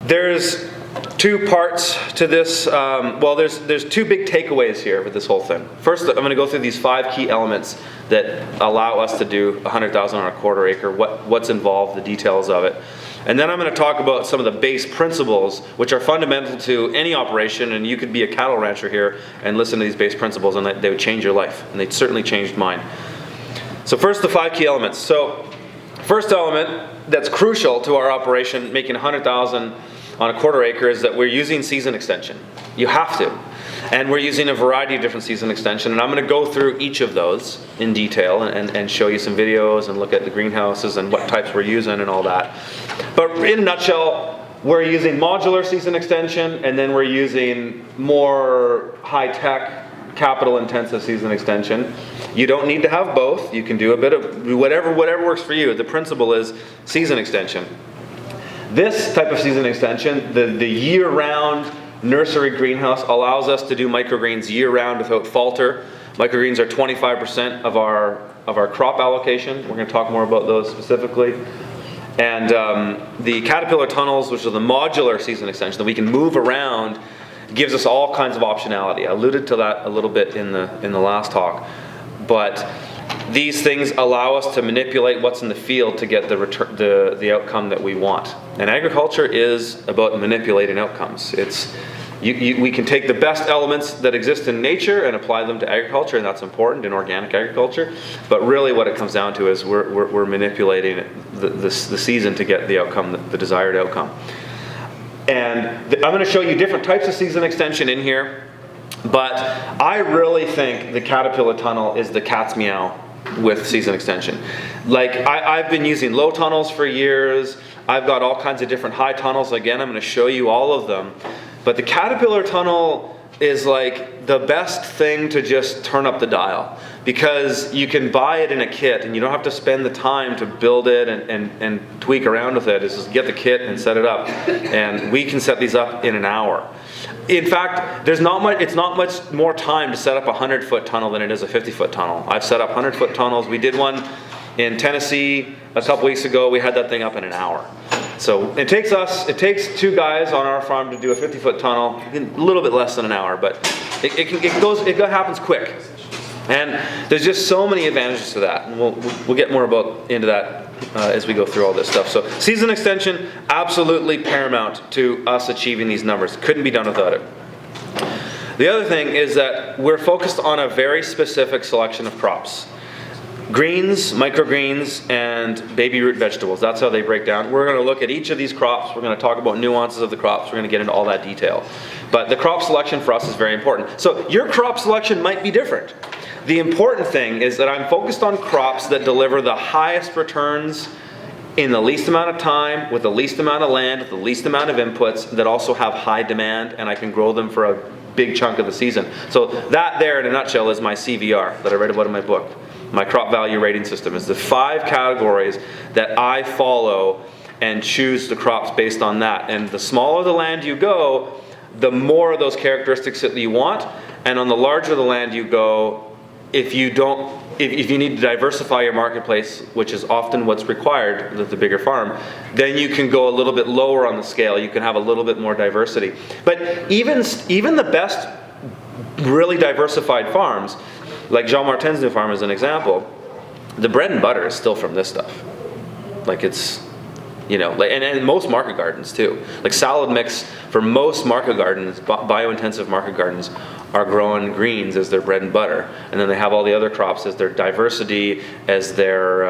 There's two parts to this. Well, there's two big takeaways here with this whole thing. First, I'm going to go through these 5 key elements that allow us to do 100,000 on a quarter acre, what's involved, the details of it. And then I'm going to talk about some of the base principles, which are fundamental to any operation, and you could be a cattle rancher here and listen to these base principles, and they would change your life, and they certainly changed mine. So first, the 5 key elements. So first element that's crucial to our operation, making 100,000 on a quarter acre, is that we're using season extension. You have to. And we're using a variety of different season extension, and I'm going to go through each of those in detail and show you some videos and look at the greenhouses and what types we're using and all that. But in a nutshell, we're using modular season extension, and then we're using more high-tech, capital-intensive season extension. You don't need to have both. You can do a bit of whatever works for you. The principle is season extension. This type of season extension, the year-round nursery greenhouse, allows us to do microgreens year-round without falter. Microgreens are 25% of our crop allocation. We're going to talk more about those specifically. And the caterpillar tunnels, which are the modular season extension that we can move around, gives us all kinds of optionality. I alluded to that a little bit in the last talk. But these things allow us to manipulate what's in the field to get the outcome that we want. And agriculture is about manipulating outcomes. We can take the best elements that exist in nature and apply them to agriculture, and that's important in organic agriculture. But really what it comes down to is we're manipulating the season to get the outcome, the desired outcome. And I'm going to show you different types of season extension in here. But I really think the caterpillar tunnel is the cat's meow with season extension. Like I've been using low tunnels for years. I've got all kinds of different high tunnels. Again, I'm going to show you all of them. But the caterpillar tunnel is like the best thing to just turn up the dial, because you can buy it in a kit and you don't have to spend the time to build it and tweak around with it. It's just get the kit and set it up. And we can set these up in an hour. In fact, it's not much more time to set up a 100-foot tunnel than it is a 50-foot tunnel. I've set up 100-foot tunnels. We did one in Tennessee a couple weeks ago. We had that thing up in an hour. So it takes 2 guys on our farm to do a 50-foot tunnel, a little bit less than an hour, but it happens quick. And there's just so many advantages to that, and we'll get more into that as we go through all this stuff. So season extension, absolutely paramount to us achieving these numbers. Couldn't be done without it. The other thing is that we're focused on a very specific selection of crops. Greens, microgreens, and baby root vegetables. That's how they break down. We're going to look at each of these crops. We're going to talk about nuances of the crops. We're going to get into all that detail. But the crop selection for us is very important. So your crop selection might be different. The important thing is that I'm focused on crops that deliver the highest returns in the least amount of time, with the least amount of land, with the least amount of inputs, that also have high demand, and I can grow them for a big chunk of the season. So that there, in a nutshell, is my CVR that I write about in my book. My crop value rating system is the 5 categories that I follow and choose the crops based on that. And the smaller the land you go, the more of those characteristics that you want. And on the larger the land you go, if you need to diversify your marketplace, which is often what's required with the bigger farm, then you can go a little bit lower on the scale. You can have a little bit more diversity. But even the best really diversified farms, like Jean Martin's new farm as an example, the bread and butter is still from this stuff. Like it's, and most market gardens too. Like salad mix for most market gardens, bio-intensive market gardens, are growing greens as their bread and butter. And then they have all the other crops as their diversity, as their,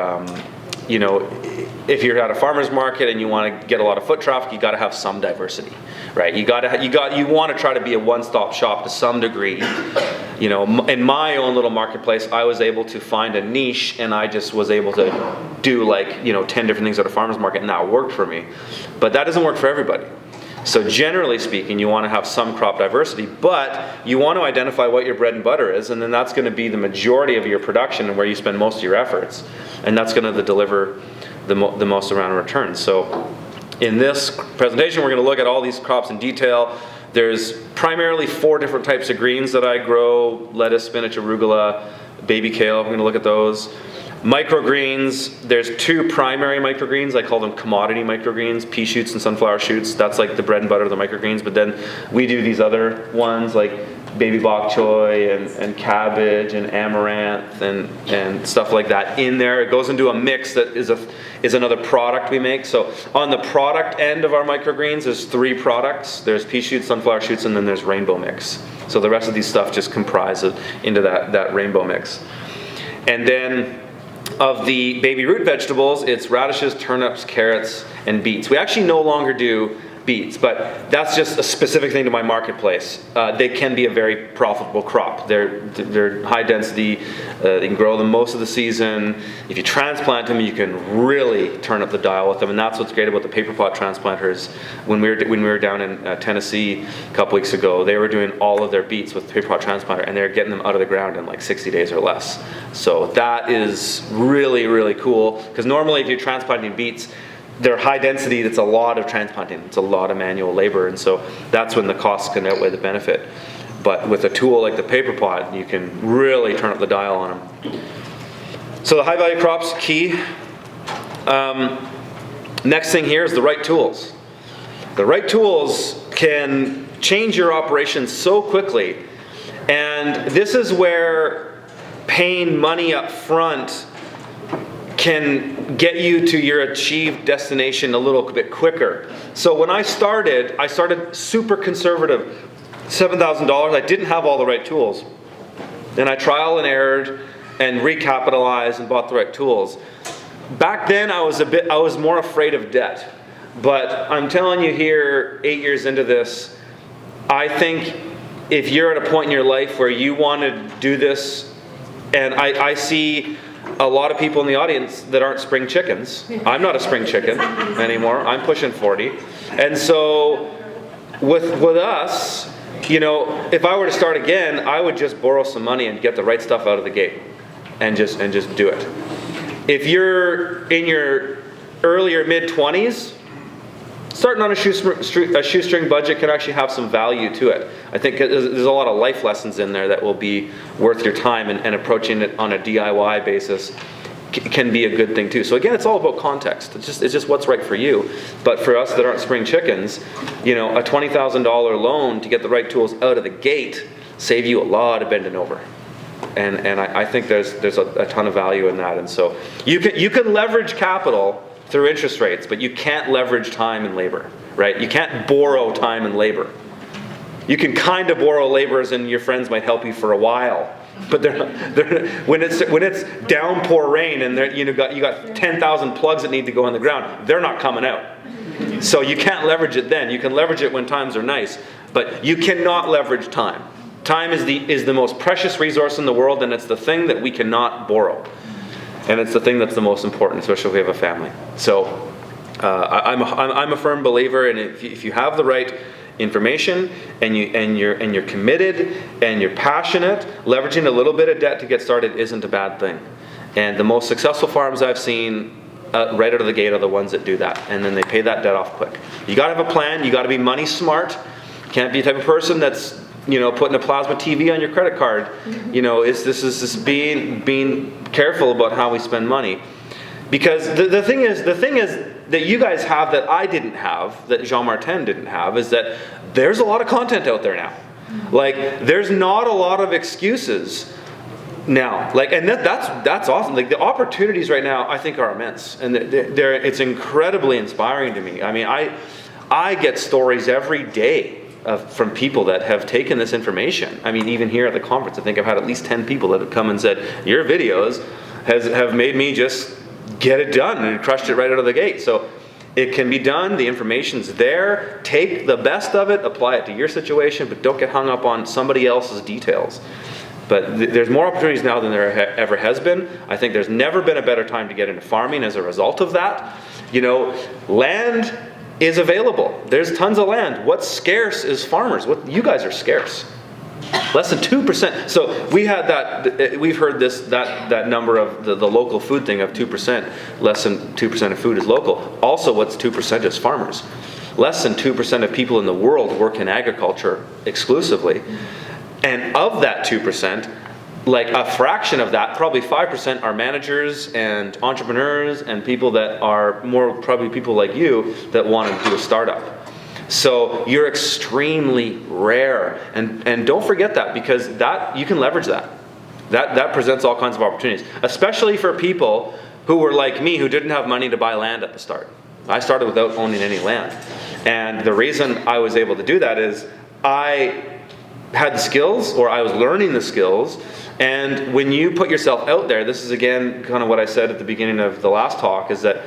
if you're at a farmer's market and you want to get a lot of foot traffic, you got to have some diversity, right? You want to try to be a one-stop shop to some degree. In my own little marketplace, I was able to find a niche, and I just was able to do 10 different things at a farmer's market, and that worked for me. But that doesn't work for everybody. So generally speaking, you want to have some crop diversity, but you want to identify what your bread and butter is, and then that's going to be the majority of your production and where you spend most of your efforts, and that's going to deliver the most amount of returns. So in this presentation, we're going to look at all these crops in detail. There's primarily 4 different types of greens that I grow: lettuce, spinach, arugula, baby kale. We're going to look at those. Microgreens, there's two primary microgreens. I call them commodity microgreens, pea shoots and sunflower shoots. That's like the bread and butter of the microgreens. But then we do these other ones like baby bok choy and cabbage and amaranth and stuff like that in there. It goes into a mix that is another product we make. So on the product end of our microgreens, there's 3 products. There's pea shoots, sunflower shoots, and then there's rainbow mix. So the rest of these stuff just comprise into that rainbow mix. And then of the baby root vegetables, it's radishes, turnips, carrots, and beets. We actually no longer do beets, but that's just a specific thing to my marketplace. They can be a very profitable crop. They're high density. They can grow them most of the season. If you transplant them, you can really turn up the dial with them, and that's what's great about the paper pot transplanters. When we were down in Tennessee a couple weeks ago, they were doing all of their beets with the paper pot transplanter, and they're getting them out of the ground in like 60 days or less. So that is really, really cool, because normally if you're transplanting beets, they're high density, it's a lot of transplanting, it's a lot of manual labor, and so that's when the costs can outweigh the benefit. But with a tool like the paper pot, you can really turn up the dial on them. So the high value crops, key. Next thing here is the right tools. The right tools can change your operation so quickly, and this is where paying money up front can get you to your achieved destination a little bit quicker. So when I started super conservative, $7,000. I didn't have all the right tools. And I trial and errored and recapitalized and bought the right tools. Back then I was more afraid of debt. But I'm telling you here, 8 years into this, I think if you're at a point in your life where you want to do this, and I see a lot of people in the audience that aren't spring chickens. I'm not a spring chicken anymore. I'm pushing 40. And so with us, you know, if I were to start again, I would just borrow some money and get the right stuff out of the gate and just do it. If you're in your earlier mid-20s, starting on a shoestring budget can actually have some value to it. I think there's a lot of life lessons in there that will be worth your time, and approaching it on a DIY basis can be a good thing too. So again, it's all about context. It's just what's right for you. But for us that aren't spring chickens, you know, a $20,000 loan to get the right tools out of the gate save you a lot of bending over. And I think there's a ton of value in that. And so you can leverage capital through interest rates, but you can't leverage time and labor, right? You can't borrow time and labor. You can kind of borrow labor, as in your friends might help you for a while, but when it's downpour rain and you got 10,000 plugs that need to go in the ground, they're not coming out. So you can't leverage it then. You can leverage it when times are nice, but you cannot leverage time. Time is the most precious resource in the world, and it's the thing that we cannot borrow. And it's the thing that's the most important, especially if we have a family. So I'm a firm believer, and if you have the right information and you're committed and you're passionate, leveraging a little bit of debt to get started isn't a bad thing. And the most successful farms I've seen right out of the gate are the ones that do that, and then they pay that debt off quick. You got to have a plan. You got to be money smart. You can't be the type of person that's, you know, putting a plasma TV on your credit card. You know, this is being careful about how we spend money, because the thing is that you guys have that I didn't have, that Jean Martin didn't have, is that there's a lot of content out there now. Like, there's not a lot of excuses now. Like, and that's awesome. Like, the opportunities right now I think are immense, and it's incredibly inspiring to me. I mean, I get stories every day from people that have taken this information. I mean, even here at the conference, I think I've had at least 10 people that have come and said, your videos have made me just get it done, and crushed it right out of the gate. So it can be done. The information's there. Take the best of it, apply it to your situation, but don't get hung up on somebody else's details. But there's more opportunities now than there ever has been. I think there's never been a better time to get into farming as a result of that. You know, land is available. There's tons of land. What's scarce is farmers. You guys are scarce. Less than 2%. So we had that. We've heard that number of the local food thing of 2%. Less than 2% of food is local. Also, what's 2% is farmers. Less than 2% of people in the world work in agriculture exclusively. And of that 2%, like a fraction of that, probably 5%, are managers and entrepreneurs and people that are more probably people like you that want to do a startup. So you're extremely rare, and don't forget that, because that you can leverage that. That presents all kinds of opportunities, especially for people who were like me, who didn't have money to buy land at the start. I started without owning any land, and the reason I was able to do that is I had the skills, or I was learning the skills. And when you put yourself out there, this is again kind of what I said at the beginning of the last talk, is that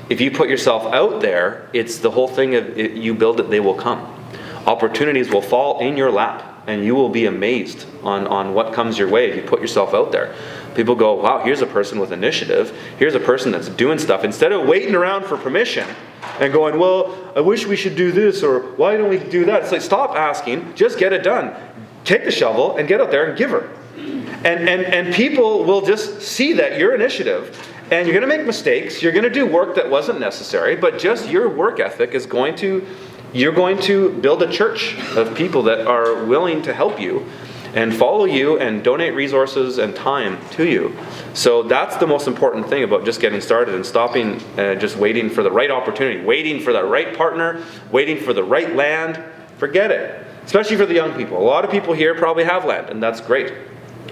if you put yourself out there, it's the whole thing of you build it, they will come. Opportunities will fall in your lap, and you will be amazed on what comes your way if you put yourself out there. People go, wow, here's a person with initiative. Here's a person that's doing stuff. Instead of waiting around for permission and going, well, I wish we should do this, or why don't we do that? It's like, stop asking, just get it done. Take the shovel and get out there and give her. And people will just see that your initiative, and you're going to make mistakes. You're going to do work that wasn't necessary, but just your work ethic is going to, you're going to build a church of people that are willing to help you and follow you and donate resources and time to you. So that's the most important thing about just getting started and stopping just waiting for the right opportunity, waiting for the right partner, waiting for the right land. Forget it. Especially for the young people. A lot of people here probably have land, and that's great.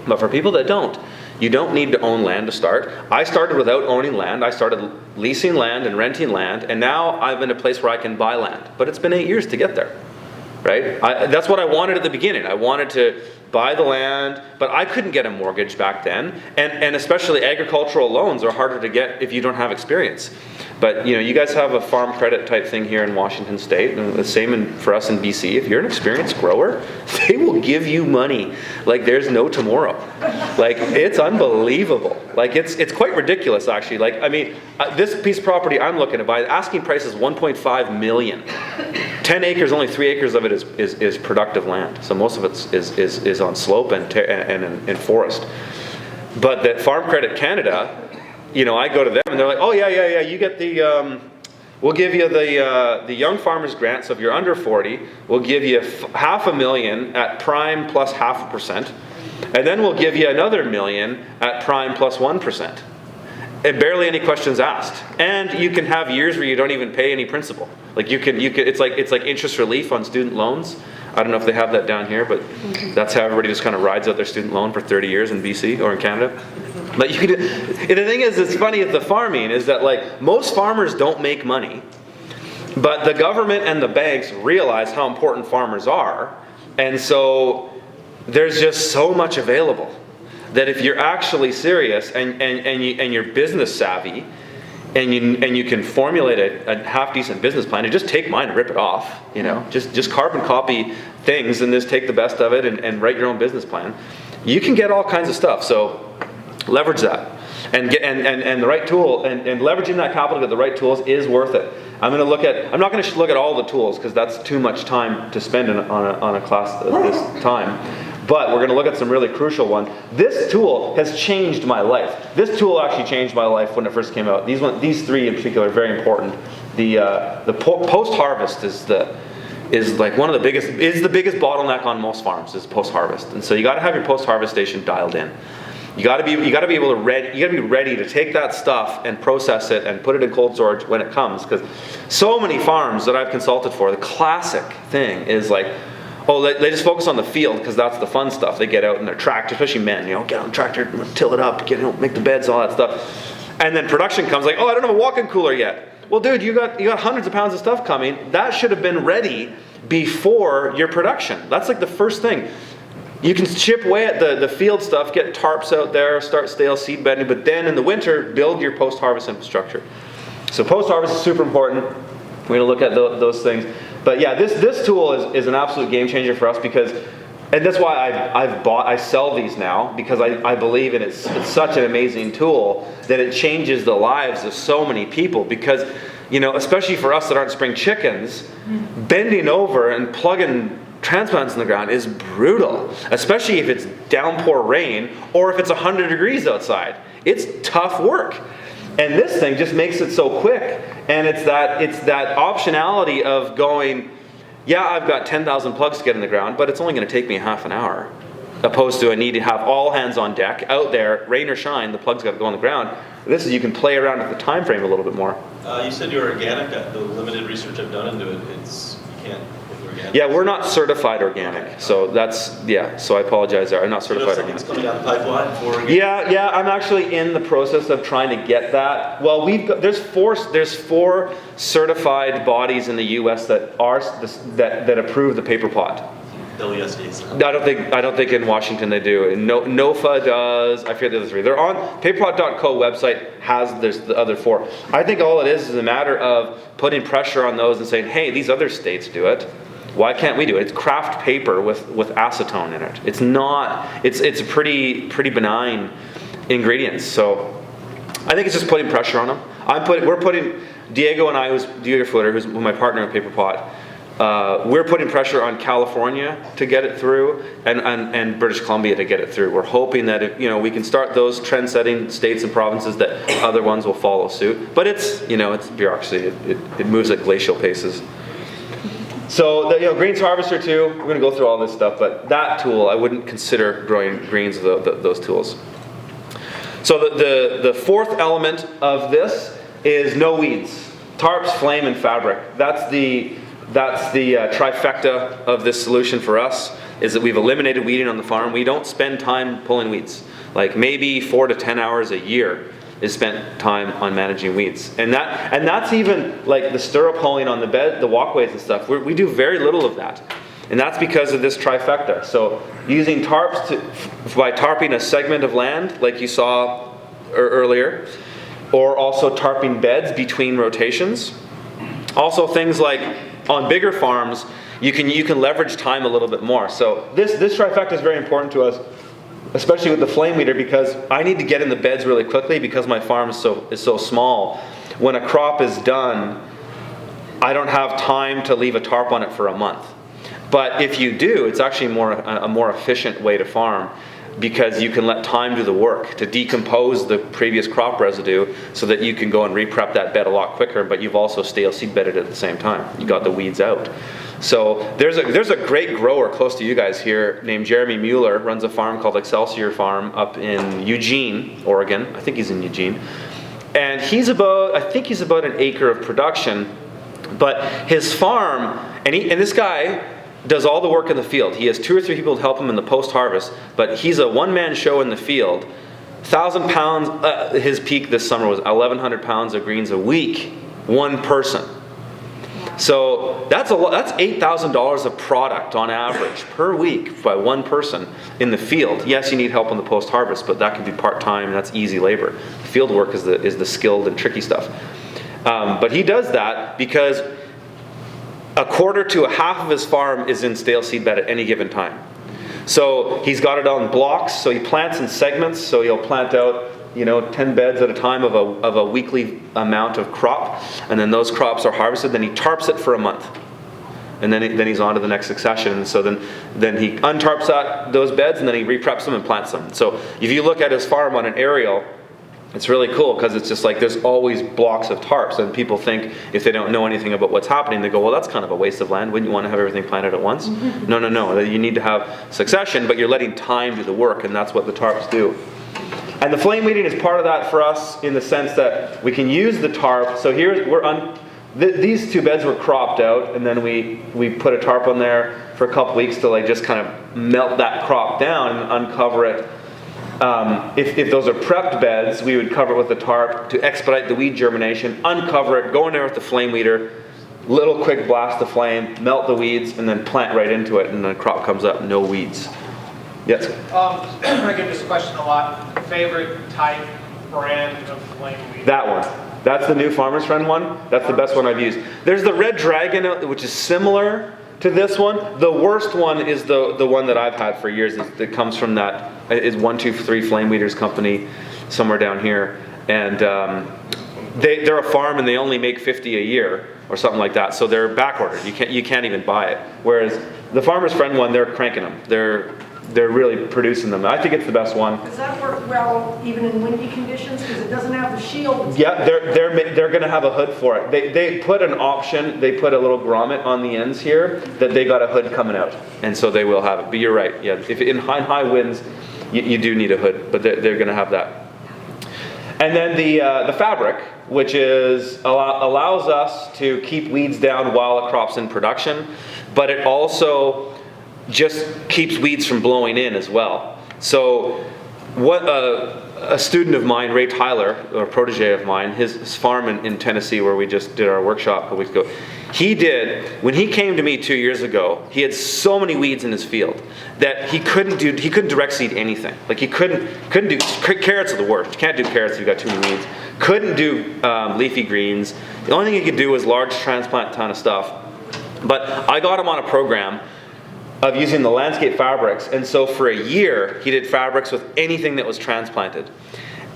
But for people that don't, you don't need to own land to start. I started without owning land. I started leasing land and renting land, and now I'm in a place where I can buy land. But it's been 8 years to get there, right? That's what I wanted at the beginning. I wanted to buy the land, but I couldn't get a mortgage back then. And especially agricultural loans are harder to get if you don't have experience. But you guys have a farm credit type thing here in Washington State, and the same for us in BC. If you're an experienced grower, they will give you money like there's no tomorrow. Like, it's unbelievable. Like, it's quite ridiculous, actually. Like, I mean, this piece of property I'm looking to buy, the asking price is $1.5 million. 10 acres, only 3 acres of it is productive land. So most of it is on slope and in forest. But that Farm Credit Canada, I go to them and they're like, oh yeah, you get the, we'll give you the Young Farmers Grant. So if you're under 40, we'll give you $500,000 at prime plus 0.5%. And then we'll give you another $1 million at prime plus 1%. And barely any questions asked. And you can have years where you don't even pay any principal. Like you can it's like interest relief on student loans. I don't know if they have that down here, but that's how everybody just kind of rides out their student loan for 30 years in BC or in Canada. But you could, and the thing is, it's funny at the farming is that like most farmers don't make money, but the government and the banks realize how important farmers are, and so there's just so much available that if you're actually serious and you're business savvy, and you can formulate a half decent business plan, and just take mine and rip it off, just carbon copy things and just take the best of it and write your own business plan. You can get all kinds of stuff. So leverage that and get and the right tool and leveraging that capital to get the right tools is worth it. I'm not going to look at all the tools because that's too much time to spend on a class this time. But we're going to look at some really crucial ones. This tool has changed my life. This tool actually changed my life when it first came out. These three in particular are very important. The post-harvest is like one of the biggest bottleneck on most farms is post-harvest. And so you got to have your post-harvest station dialed in. You got to be ready to take that stuff and process it and put it in cold storage when it comes. Because so many farms that I've consulted for, the classic thing is like, oh, they just focus on the field because that's the fun stuff. They get out in their tractor, especially men, get on the tractor, till it up, make the beds, all that stuff. And then production comes like, oh, I don't have a walk-in cooler yet. Well, dude, you got hundreds of pounds of stuff coming. That should have been ready before your production. That's like the first thing. You can chip away at the field stuff, get tarps out there, start stale seed bedding, but then in the winter, build your post-harvest infrastructure. So post-harvest is super important. We're going to look at those things. But yeah, this tool is an absolute game changer for us because, and that's why I sell these now, because I believe in it. It's such an amazing tool that it changes the lives of so many people because, especially for us that aren't spring chickens, bending over and plugging transplants in the ground is brutal, especially if it's downpour rain or if it's 100 degrees outside. It's tough work. And this thing just makes it so quick, and it's that optionality of going, yeah, I've got 10,000 plugs to get in the ground, but it's only going to take me half an hour. opposed to I need to have all hands on deck out there, rain or shine, the plug's got to go on the ground. This is you can play around with the time frame a little bit more. You said you're organic. The limited research I've done into it, you can't with organic. Yeah, we're not certified organic, so that's so I apologize there. I'm not certified organic. Something's coming down the pipeline for organic. Yeah, I'm actually in the process of trying to get that. Well, there's four certified bodies in the U.S. that approve the paper pot. I don't think in Washington they do. And NOFA does. I forget the other three. They're on paperpot.co website. There's the other four. I think all it is a matter of putting pressure on those and saying, hey, these other states do it. Why can't we do it? It's craft paper with acetone in it. It's not. It's a pretty benign ingredients. So I think it's just putting pressure on them. We're putting Diego and I, who's my partner in Paper Pot. We're putting pressure on California to get it through, and British Columbia to get it through. We're hoping that if, we can start those trend-setting states and provinces, that other ones will follow suit. But it's bureaucracy. It moves at glacial paces. So the greens harvester too. We're going to go through all this stuff, but that tool I wouldn't consider growing greens with those tools. So the fourth element of this is no weeds. Tarps, flame, and fabric. That's the trifecta of this solution for us, is that we've eliminated weeding on the farm. We don't spend time pulling weeds. Like maybe 4 to 10 hours a year is spent time on managing weeds. And that's even like the stirrup hoeing on the bed, the walkways and stuff. We do very little of that. And that's because of this trifecta. So using tarps by tarping a segment of land like you saw earlier, or also tarping beds between rotations. Also things like on bigger farms, you can leverage time a little bit more. So this trifecta is very important to us, especially with the flame weeder, because I need to get in the beds really quickly because my farm is so small. When a crop is done, I don't have time to leave a tarp on it for a month. But if you do, it's actually a more efficient way to farm, because you can let time do the work to decompose the previous crop residue so that you can go and re-prep that bed a lot quicker, but you've also stale seed bedded at the same time. You got the weeds out. So there's a great grower close to you guys here named Jeremy Mueller, runs a farm called Excelsior Farm up in Eugene, Oregon. I think he's in Eugene. And I think he's about an acre of production, but his farm, and this guy does all the work in the field. He has 2 or 3 people to help him in the post-harvest, but he's a one-man show in the field. 1,000 pounds, his peak this summer was 1,100 pounds of greens a week, one person. So that's $8,000 of product on average per week by one person in the field. Yes, you need help on the post-harvest, but that can be part-time, that's easy labor. The field work is the skilled and tricky stuff. But he does that because a quarter to a half of his farm is in stale seed bed at any given time. So he's got it on blocks, so he plants in segments, so he'll plant out 10 beds at a time of a weekly amount of crop, and then those crops are harvested, then he tarps it for a month. And then he's on to the next succession. And so then he untarps those beds, and then he repreps them and plants them. So if you look at his farm on an aerial, it's really cool because it's just like there's always blocks of tarps, and people think if they don't know anything about what's happening, they go, well, that's kind of a waste of land. Wouldn't you want to have everything planted at once? No. You need to have succession, but you're letting time do the work, and that's what the tarps do. And the flame weeding is part of that for us in the sense that we can use the tarp. So here these 2 beds were cropped out, and then we put a tarp on there for a couple weeks to just kind of melt that crop down and uncover it. If those are prepped beds, we would cover it with the tarp to expedite the weed germination, uncover it, go in there with the flame weeder, little quick blast of flame, melt the weeds, and then plant right into it, and the crop comes up, no weeds. Yes? I get this question a lot. Favorite type, brand of flame weed? That one. That's the new Farmer's Friend one. That's the best one I've used. There's the Red Dragon, which is similar to this one. The worst one is the one that I've had for years. It comes from that is 123 Flame Weeders company somewhere down here, and they're a farm and they only make 50 a year or something like that. So they're back ordered. You can't even buy it. Whereas the Farmer's Friend one, they're cranking them. they're really producing them. I think it's the best one. Does that work well even in windy conditions? Because it doesn't have the shield. Yeah, they're going to have a hood for it. They put an option. They put a little grommet on the ends here that they got a hood coming out, and so they will have it. But you're right. Yeah, if in high winds, you do need a hood, but they're going to have that. And then the fabric, which allows us to keep weeds down while a crop's in production, but it also just keeps weeds from blowing in as well. So what a student of mine, Ray Tyler, or a protege of mine, his farm in Tennessee where we just did our workshop a couple weeks ago, when he came to me 2 years ago, he had so many weeds in his field that he couldn't direct seed anything. Like he couldn't do, carrots are the worst. You can't do carrots if you've got too many weeds. Couldn't do leafy greens. The only thing he could do was large transplant ton of stuff. But I got him on a program of using the landscape fabrics, and so for a year he did fabrics with anything that was transplanted.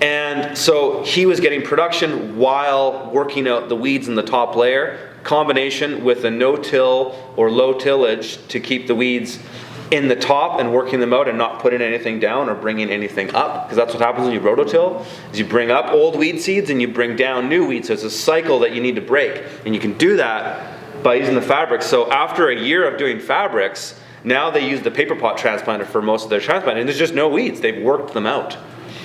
And so he was getting production while working out the weeds in the top layer, combination with a no-till or low tillage to keep the weeds in the top and working them out and not putting anything down or bringing anything up, because that's what happens when you rototill, is you bring up old weed seeds and you bring down new weeds. So it's a cycle that you need to break, and you can do that by using the fabrics. So after a year of doing fabrics, now they use the paper pot transplanter for most of their transplanting, and there's just no weeds. They've worked them out.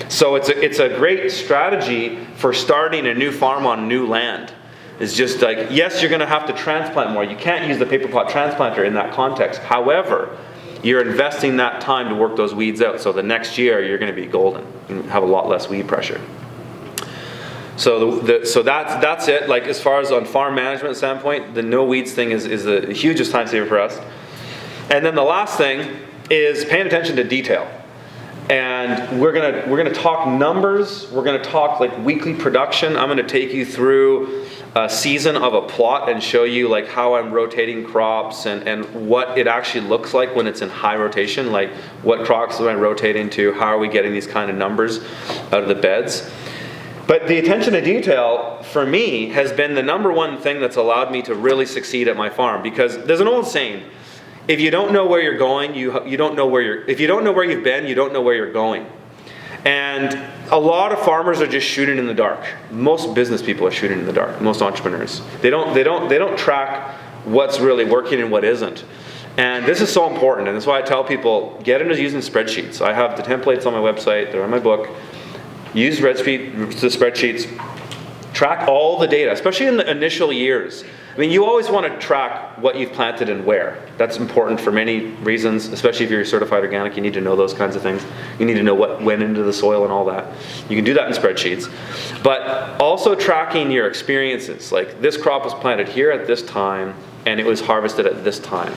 So it's a great strategy for starting a new farm on new land. It's just like, yes, you're going to have to transplant more. You can't use the paper pot transplanter in that context. However, you're investing that time to work those weeds out. So the next year, you're going to be golden and have a lot less weed pressure. So that's it. Like as far as on farm management standpoint, the no weeds thing is the hugest time saver for us. And then the last thing is paying attention to detail. And we're gonna talk numbers. We're gonna talk like weekly production. I'm gonna take you through a season of a plot and show you like how I'm rotating crops and what it actually looks like when it's in high rotation. Like what crops am I rotating to? How are we getting these kind of numbers out of the beds? But the attention to detail for me has been the number one thing that's allowed me to really succeed at my farm, because there's an old saying. If you don't know where you're going, you don't know where you're. If you don't know where you've been, you don't know where you're going. And a lot of farmers are just shooting in the dark. Most business people are shooting in the dark. Most entrepreneurs. They don't track what's really working and what isn't. And this is so important. And that's why I tell people, get into using spreadsheets. I have the templates on my website. They're in my book. Use the spreadsheets. Track all the data, especially in the initial years. I mean, you always want to track what you've planted and where. That's important for many reasons, especially if you're certified organic. You need to know those kinds of things. You need to know what went into the soil and all that. You can do that in spreadsheets. But also tracking your experiences. Like this crop was planted here at this time and it was harvested at this time.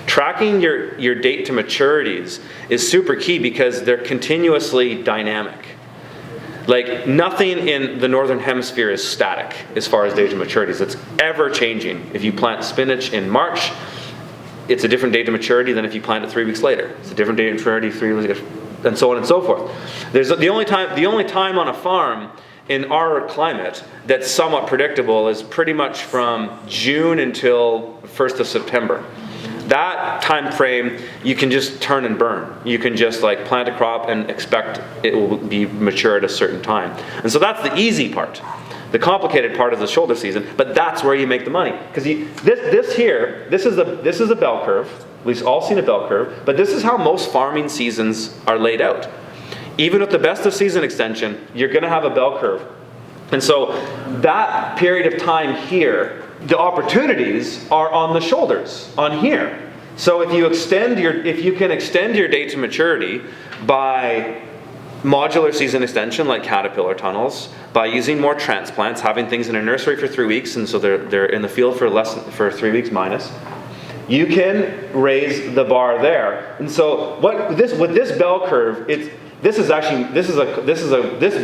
Tracking your date to maturities is super key because they're continuously dynamic. Like nothing in the northern hemisphere is static as far as date to maturities. It's ever changing. If you plant spinach in March, it's a different date to maturity than if you plant it 3 weeks later. It's a different date to maturity 3 weeks later, and so on and so forth. There's the only time on a farm in our climate that's somewhat predictable is pretty much from June until 1st of September. That time frame, you can just turn and burn. You can just like plant a crop and expect it will be mature at a certain time. And so that's the easy part. The complicated part is the shoulder season, but that's where you make the money. Because this is a bell curve. We've all seen a bell curve, but this is how most farming seasons are laid out. Even with the best of season extension, you're going to have a bell curve. And so that period of time here, the opportunities are on the shoulders, on here. So if you can extend your date to maturity by modular season extension like caterpillar tunnels, by using more transplants, having things in a nursery for 3 weeks, and so they're in the field for 3 weeks minus, you can raise the bar there. And so with this bell curve, this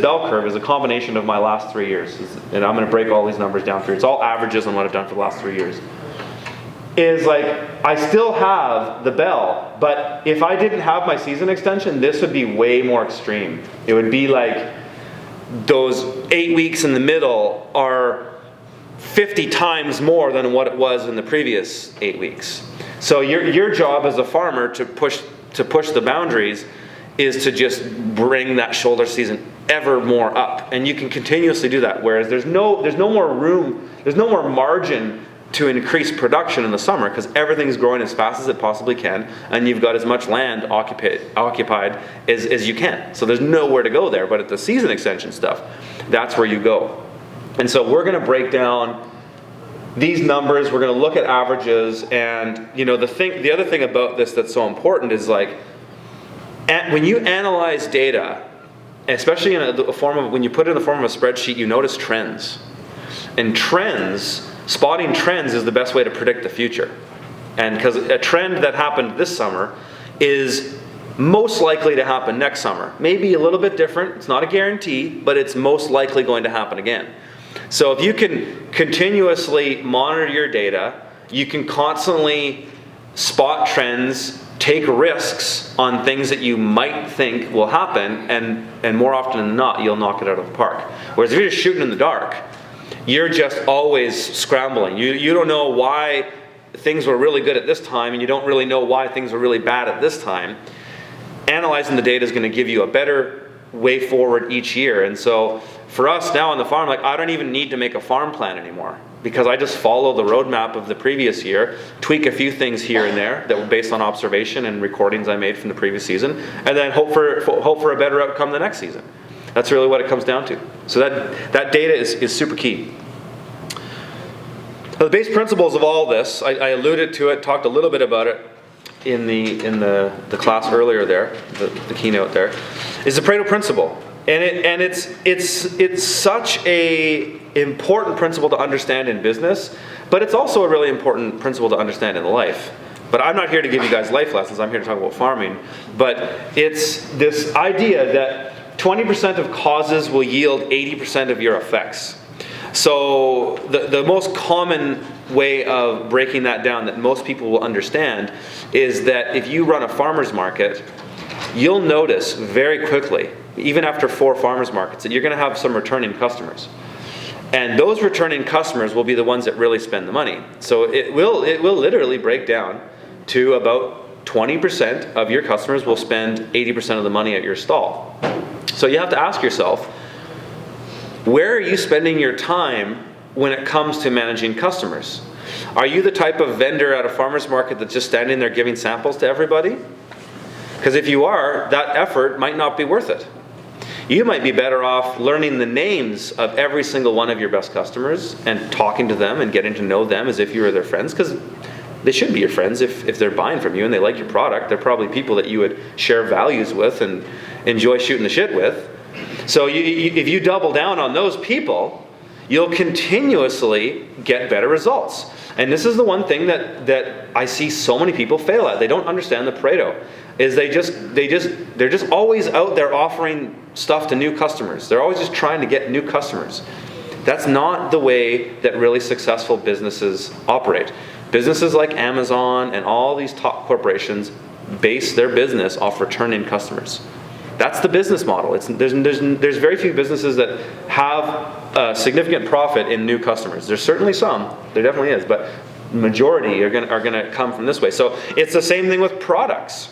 bell curve is a combination of my last 3 years, and I'm going to break all these numbers down for you. It's all averages on what I've done for the last 3 years. Is like I still have the bell, but if I didn't have my season extension, this would be way more extreme. It would be like those 8 weeks in the middle are 50 times more than what it was in the previous 8 weeks. So your job as a farmer to push to push the boundaries is to just bring that shoulder season ever more up. And you can continuously do that. Whereas there's no more room, there's no more margin to increase production in the summer because everything's growing as fast as it possibly can, and you've got as much land occupied as you can. So there's nowhere to go there. But at the season extension stuff, that's where you go. And so we're going to break down these numbers. We're going to look at averages, and the other thing about this that's so important is like when you analyze data, especially in a form of when you put it in the form of a spreadsheet, you notice trends, and spotting trends is the best way to predict the future. And because a trend that happened this summer is most likely to happen next summer. Maybe a little bit different. It's not a guarantee, but it's most likely going to happen again. So if you can continuously monitor your data, you can constantly spot trends, take risks on things that you might think will happen, and more often than not, you'll knock it out of the park. Whereas if you're just shooting in the dark, you're just always scrambling. You don't know why things were really good at this time, and you don't really know why things were really bad at this time. Analyzing the data is going to give you a better way forward each year. And so for us now on the farm, like I don't even need to make a farm plan anymore because I just follow the roadmap of the previous year, tweak a few things here and there that were based on observation and recordings I made from the previous season, and then hope for a better outcome the next season. That's really what it comes down to. So that data is super key. Now, the base principles of all this, I alluded to it, talked a little bit about it in the class earlier there, the keynote there, is the Pareto principle. And it's such a important principle to understand in business, but it's also a really important principle to understand in life. But I'm not here to give you guys life lessons, I'm here to talk about farming. But it's this idea that 20% of causes will yield 80% of your effects. So the most common way of breaking that down that most people will understand is that if you run a farmer's market, you'll notice very quickly, even after 4 farmers markets, that you're going to have some returning customers. And those returning customers will be the ones that really spend the money. So it will literally break down to about 20% of your customers will spend 80% of the money at your stall. So you have to ask yourself, where are you spending your time when it comes to managing customers? Are you the type of vendor at a farmer's market that's just standing there giving samples to everybody? Because if you are, that effort might not be worth it. You might be better off learning the names of every single one of your best customers and talking to them and getting to know them as if you were their friends, because they should be your friends if they're buying from you and they like your product. They're probably people that you would share values with and enjoy shooting the shit with. So if you double down on those people, you'll continuously get better results. And this is the one thing that I see so many people fail at. They don't understand the Pareto. Is they're just always out there offering stuff to new customers. They're always just trying to get new customers. That's not the way that really successful businesses operate. Businesses like Amazon and all these top corporations base their business off returning customers. That's the business model. There's very few businesses that have a significant profit in new customers. There's certainly some, there definitely is, but majority are going to come from this way. So it's the same thing with products.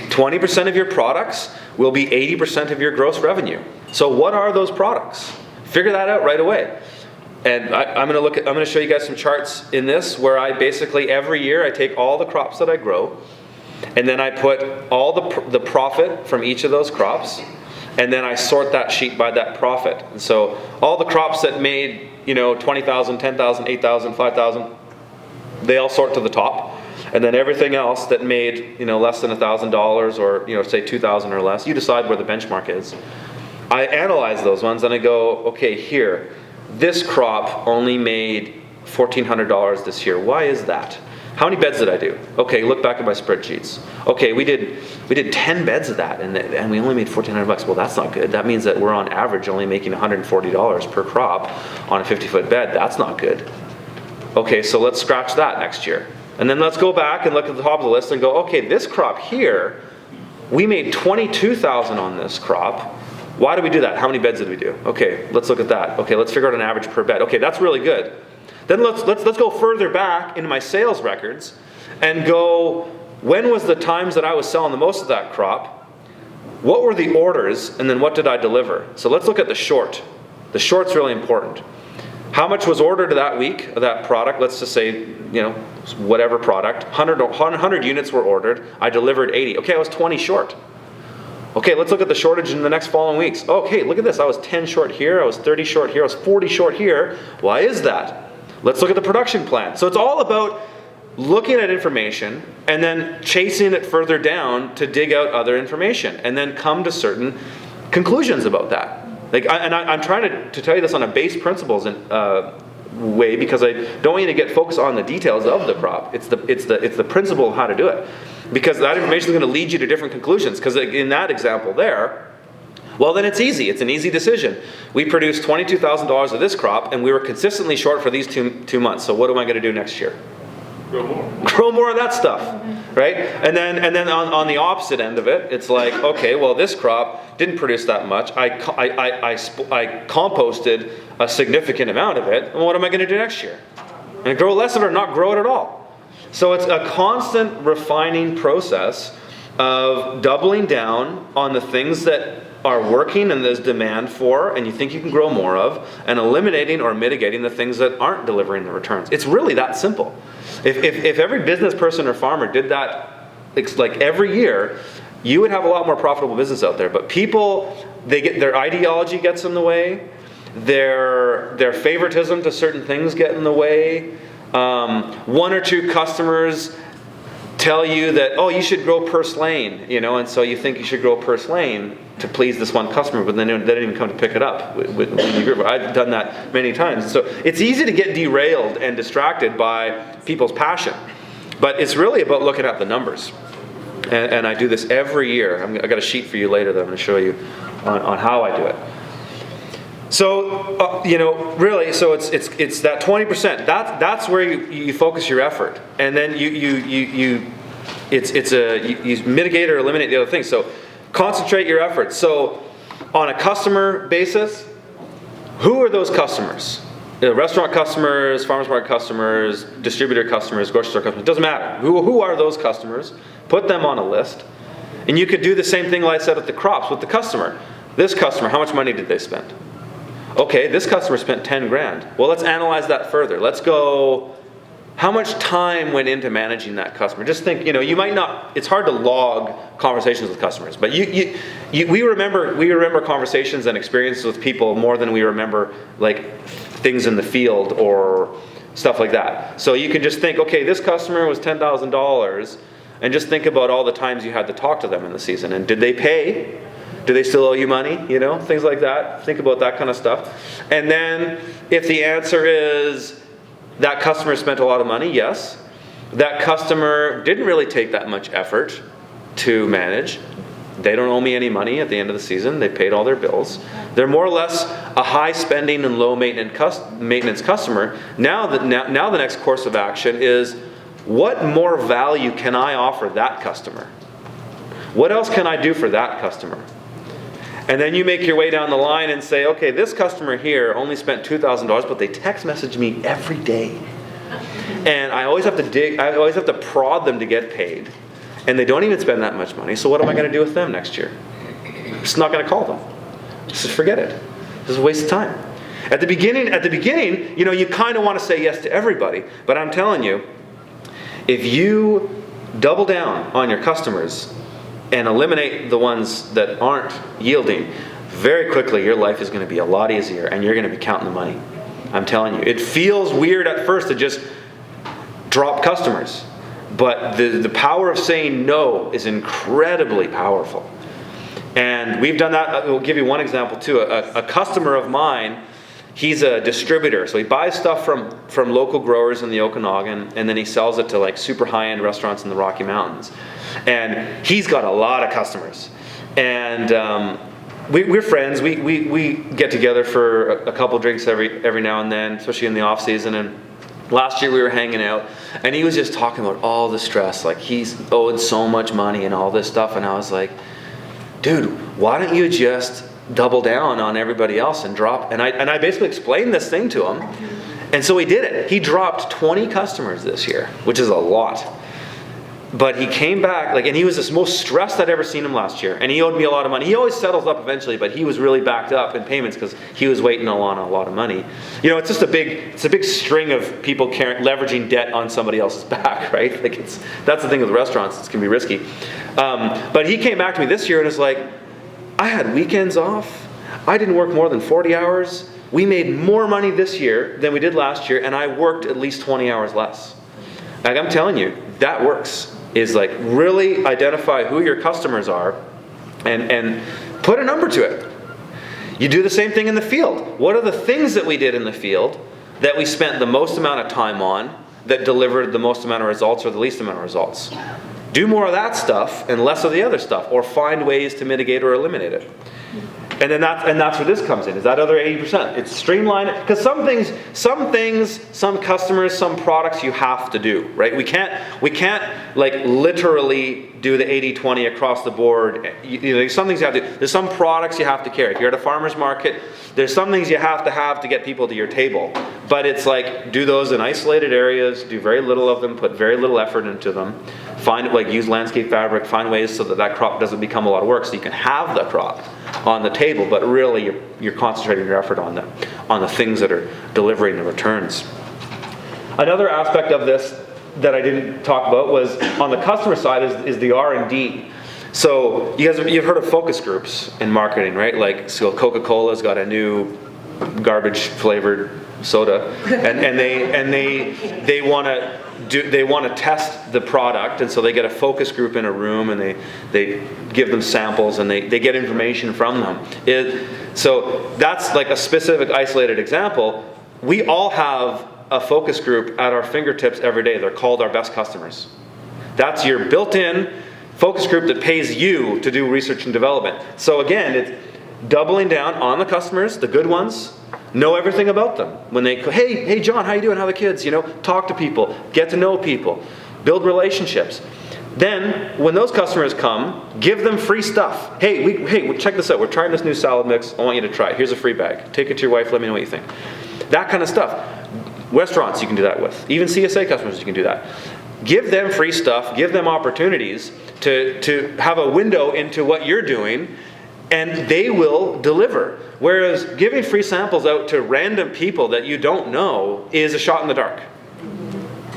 20% of your products will be 80% of your gross revenue. So what are those products? Figure that out right away. And I'm going to show you guys some charts in this where I basically every year I take all the crops that I grow, and then I put all the profit from each of those crops, and then I sort that sheet by that profit. And so all the crops that made 20,000, 10,000, 8,000, 5,000, they all sort to the top. And then everything else that made less than $1,000 or say 2,000 or less, you decide where the benchmark is. I analyze those ones and I go, okay, here, this crop only made $1,400 this year. Why is that? How many beds did I do? Okay, look back at my spreadsheets. Okay, we did 10 beds of that, and we only made $1,400. Well, that's not good. That means that we're on average only making $140 per crop on a 50-foot bed. That's not good. Okay, so let's scratch that next year. And then let's go back and look at the top of the list and go, okay, this crop here, we made $22,000 on this crop. Why did we do that? How many beds did we do? Okay, let's look at that. Okay, let's figure out an average per bed. Okay, that's really good. Then let's go further back into my sales records and go, when was the times that I was selling the most of that crop? What were the orders, and then what did I deliver? So let's look at the short. The short's really important. How much was ordered that week of that product? Let's just say, whatever product. 100 units were ordered. I delivered 80. Okay, I was 20 short. Okay, let's look at the shortage in the next following weeks. Okay, look at this. I was 10 short here. I was 30 short here. I was 40 short here. Why is that? Let's look at the production plan. So it's all about looking at information and then chasing it further down to dig out other information and then come to certain conclusions about that. I'm trying to tell you this on a base principles way, because I don't want you to get focused on the details of the crop. It's the principle of how to do it, because that information is going to lead you to different conclusions. Because in that example there, well, then it's easy. It's an easy decision. We produced $22,000 of this crop, and we were consistently short for these two months. So what am I going to do next year? Grow more of that stuff, right? And then on the opposite end of it, it's like, okay, well, this crop didn't produce that much. I composted a significant amount of it. And what am I going to do next year? And grow less of it or not grow it at all. So it's a constant refining process of doubling down on the things that are working and there's demand for and you think you can grow more of, and eliminating or mitigating the things that aren't delivering the returns. It's really that simple. If every business person or farmer did that like every year, you would have a lot more profitable business out there. But people, their ideology gets in the way, their favoritism to certain things get in the way. One or two customers tell you that, oh, you should grow purslane, and so you think you should grow purslane to please this one customer, but then they didn't even come to pick it up. I've done that many times. So it's easy to get derailed and distracted by people's passion, but it's really about looking at the numbers. And I do this every year. I got a sheet for you later that I'm going to show you on how I do it. So really, so it's that 20%. That's where you focus your effort, and then you mitigate or eliminate the other things. So concentrate your efforts. So on a customer basis, who are those customers? Restaurant customers, farmers market customers, distributor customers, grocery store customers. It doesn't matter. Who are those customers? Put them on a list, and you could do the same thing like I said with the crops with the customer. This customer, how much money did they spend? Okay, this customer spent 10 grand. Well, let's analyze that further. Let's go, how much time went into managing that customer? Just think, you might not, it's hard to log conversations with customers, but we remember conversations and experiences with people more than we remember like things in the field or stuff like that. So you can just think, okay, this customer was $10,000, and just think about all the times you had to talk to them in the season, and did they pay? Do they still owe you money? Things like that. Think about that kind of stuff. And then if the answer is that customer spent a lot of money, yes. That customer didn't really take that much effort to manage. They don't owe me any money at the end of the season. They paid all their bills. They're more or less a high spending and low maintenance customer. Now the next course of action is, what more value can I offer that customer? What else can I do for that customer? And then you make your way down the line and say, okay, this customer here only spent $2,000, but they text message me every day. And I always have to prod them to get paid. And they don't even spend that much money. So what am I going to do with them next year? I'm just not going to call them. Just forget it. This is a waste of time. At the beginning, you kind of want to say yes to everybody. But I'm telling you, if you double down on your customers and eliminate the ones that aren't yielding, very quickly your life is going to be a lot easier and you're going to be counting the money. I'm telling you. It feels weird at first to just drop customers, but the power of saying no is incredibly powerful. And we've done that. I'll give you one example too. A customer of mine, he's a distributor, so he buys stuff from local growers in the Okanagan, and then he sells it to like super high-end restaurants in the Rocky Mountains. And he's got a lot of customers. And we're friends. We get together for a couple drinks every now and then, especially in the off season. And last year we were hanging out, and he was just talking about all the stress, like he's owed so much money and all this stuff. And I was like, dude, why don't you just double down on everybody else and drop? And I basically explained this thing to him, and so he did it. He dropped 20 customers this year, which is a lot. But he came back, and he was the most stressed I'd ever seen him last year. And he owed me a lot of money. He always settles up eventually, but he was really backed up in payments because he was waiting on a lot of money. It's just a big string of people leveraging debt on somebody else's back, right? That's the thing with restaurants. It can be risky. But he came back to me this year and was like, I had weekends off. I didn't work more than 40 hours. We made more money this year than we did last year, and I worked at least 20 hours less. Like, I'm telling you, that works. Is like really identify who your customers are and put a number to it. You do the same thing in the field. What are the things that we did in the field that we spent the most amount of time on that delivered the most amount of results or the least amount of results? Do more of that stuff and less of the other stuff, or find ways to mitigate or eliminate it. And then that's where this comes in, is that other 80%. It's streamline it, because some things, some customers, some products you have to do, right? We can't like literally do the 80-20 across the board. There's some things you have to do. There's some products you have to carry. If you're at a farmer's market, there's some things you have to get people to your table. But it's like, do those in isolated areas, do very little of them, put very little effort into them. Use landscape fabric, find ways so that crop doesn't become a lot of work, so you can have the crop on the table, but really you're concentrating your effort on the things that are delivering the returns. Another aspect of this that I didn't talk about was on the customer side is the R&D. So you've heard of focus groups in marketing, right? Like, so Coca-Cola's got a new garbage flavored soda, and they want to test the product, and so they get a focus group in a room, and they give them samples, and they get information from them. So that's like a specific isolated example. We all have a focus group at our fingertips every day. They're called our best customers. That's your built-in focus group that pays you to do research and development. So again, it's doubling down on the customers, the good ones. Know everything about them. When they, hey John, how you doing? How are the kids? Talk to people, get to know people, build relationships. Then, when those customers come, give them free stuff. Hey, check this out. We're trying this new salad mix. I want you to try it. Here's a free bag. Take it to your wife. Let me know what you think. That kind of stuff. Restaurants you can do that with. Even CSA customers you can do that. Give them free stuff. Give them opportunities to have a window into what you're doing, and they will deliver. Whereas giving free samples out to random people that you don't know is a shot in the dark.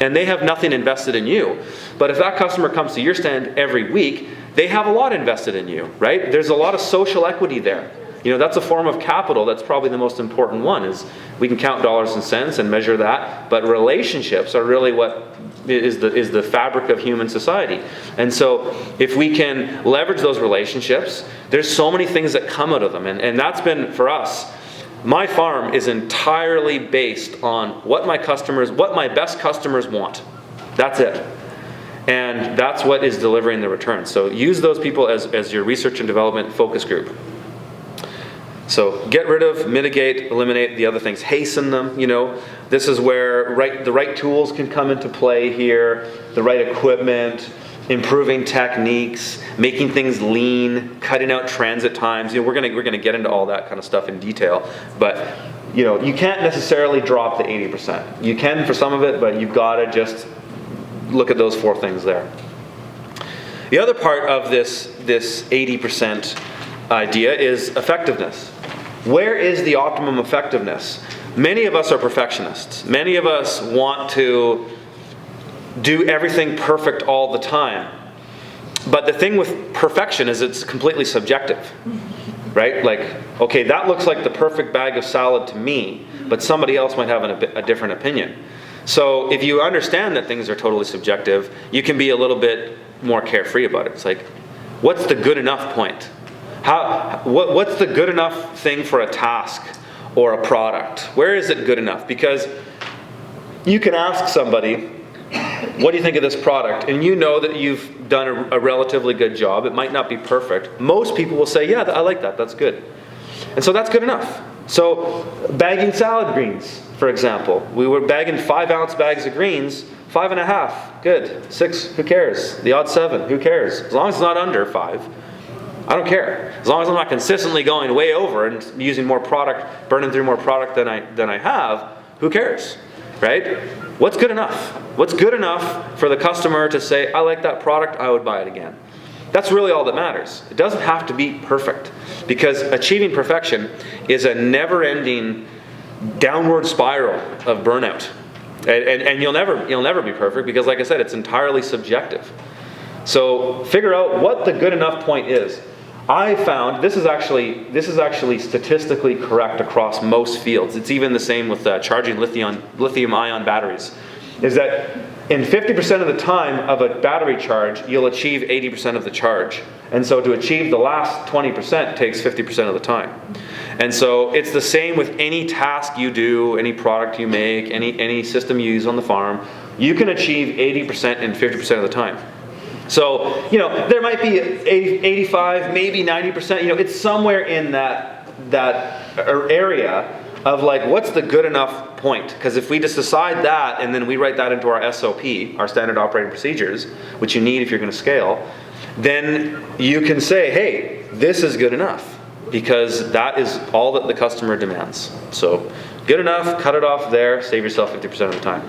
And they have nothing invested in you. But if that customer comes to your stand every week, they have a lot invested in you, right? There's a lot of social equity there. That's a form of capital. That's probably the most important one. Is we can count dollars and cents and measure that, but relationships are really what is the fabric of human society. And so if we can leverage those relationships, there's so many things that come out of them. And that's been, for us, my farm is entirely based on what my best customers want. That's it. And that's what is delivering the returns. So use those people as your research and development focus group. So get rid of, mitigate, eliminate the other things. Hasten them, This is where the right tools can come into play here, the right equipment, improving techniques, making things lean, cutting out transit times. We're gonna get into all that kind of stuff in detail. But you can't necessarily drop the 80%. You can for some of it, but you've got to just look at those 4 things there. The other part of this 80% idea is effectiveness. Where is the optimum effectiveness? Many of us are perfectionists. Many of us want to do everything perfect all the time. But the thing with perfection is it's completely subjective, right? Like, okay, that looks like the perfect bag of salad to me, but somebody else might have a different opinion. So if you understand that things are totally subjective, you can be a little bit more carefree about it. It's like, what's the good enough point? What's the good enough thing for a task or a product? Where is it good enough? Because you can ask somebody, what do you think of this product? And you know that you've done a relatively good job. It might not be perfect. Most people will say, yeah, I like that. That's good. And so that's good enough. So bagging salad greens, for example. We were bagging 5-ounce bags of greens, 5.5, good. 6, who cares? The odd 7, who cares? As long as it's not under 5. I don't care. As long as I'm not consistently going way over and using more product, burning through more product than I have, who cares? right? What's good enough? What's good enough for the customer to say, I like that product, I would buy it again? That's really all that matters. It doesn't have to be perfect, because achieving perfection is a never-ending downward spiral of burnout. And you'll never be perfect, because like I said, it's entirely subjective. So figure out what the good enough point is. I found this is actually statistically correct across most fields. It's even the same with charging lithium-ion batteries. Is that in 50% of the time of a battery charge, you'll achieve 80% of the charge. And so to achieve the last 20% takes 50% of the time. And so it's the same with any task you do, any product you make, any system you use on the farm. You can achieve 80% in 50% of the time. So, there might be 85, maybe 90%, it's somewhere in that area of like, what's the good enough point? Because if we just decide that and then we write that into our SOP, our standard operating procedures, which you need if you're going to scale, then you can say, hey, this is good enough, because that is all that the customer demands. So good enough, cut it off there, save yourself 50% of the time.